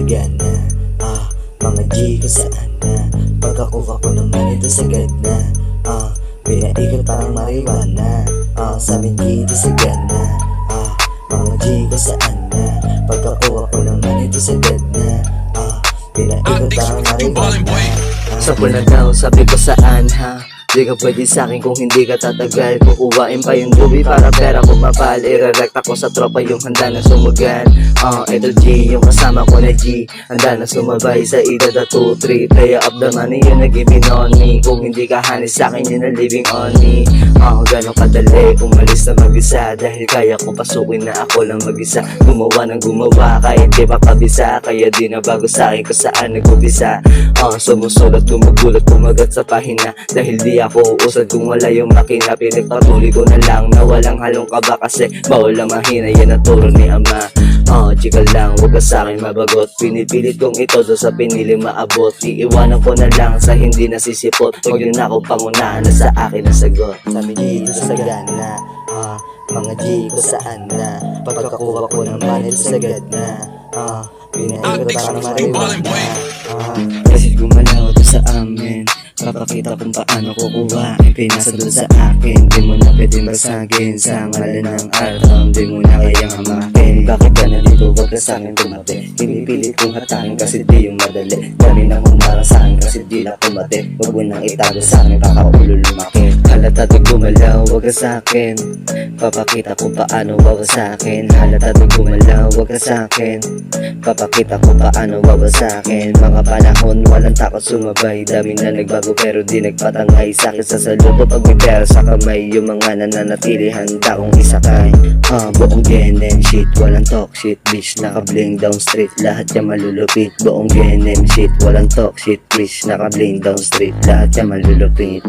sagana. Mga G ko saan na, pagkakuha ko naman ito sagad na. Pinaikot parang marijuana, sabi dito sagana. Mga G ko saan na, pagkakuha ko naman ito sagad na. Pinaikot parang marijuana. Sapo na daw, sabi ko saan ha. Di ka pwede sa'kin kung hindi ka tatagal. Kukuhain pa yung dubi para pera ko mapal. Irerekta ko sa tropa yung handa na sumugan. Ito G, yung kasama ko na G, handa na sumabay sa edad na 2-3. Play up the money, yun nag-ibig on me. Kung hindi ka hanis sa'kin, yun na living on me. Ganon kadali, umalis na mag-isa. Dahil kaya ko pasukin na ako lang mag-isa. Gumawa ng gumawa, kahit di pa kabisa. Kaya di na bago sa'kin kung saan nag-ubisa. Sumusulat, gumugulat, kumagat sa pahina. Dahil di ako uusad kung wala yung makina. Pinagpatuloy ko na lang na walang halong kaba. Kasi bawal lang mahina, yan ang turo ni ama. Chika lang, huwag ka sa'kin mabagot. Pinipilit kong ito doon sa piniling maabot. Iiwanan ko na lang sa hindi nasisipot. Huwag yun ako pangunahan na sa akin na sagot. Sabi dito sagana, mga G ko saan na, pagkakuha ko naman ito sagad na. Pinaikot parang marijuana. Kasi gumalaw doon sa amin, papakita kung paano kukuhain. Pinasa doon sa akin, di mo na pwede masagin. Sa ngalan ng alam, di mo na kayang hamakin. Bakit ka na dito, wag ka sa'kin tumati. Pinipilit kong hatakin kasi di yung madali. Dami na kong marasahan kasi di na kumati. Huwag mo nang itago sa'kin, kakaulo lumaki. Halata di gumalaw, wag ka sa'kin. Papakita kung paano, wag ka sa'kin. Halata di gumalaw, wag ka sa'kin. Papakita kung paano, wag ka sa'kin. Mga panahon, walang takot sumabay. Dami na nagbago pero di nagpatangay. Sakit sa saludo pag may pera sa kamay. Yung mga nananatili, handa kong isakay. Buong genem shit, walang talk shit. Bitch, naka-bling down street, lahat yan malulupit. Buong genem shit, walang talk shit. Bitch, naka-bling down street, lahat yan malulupit.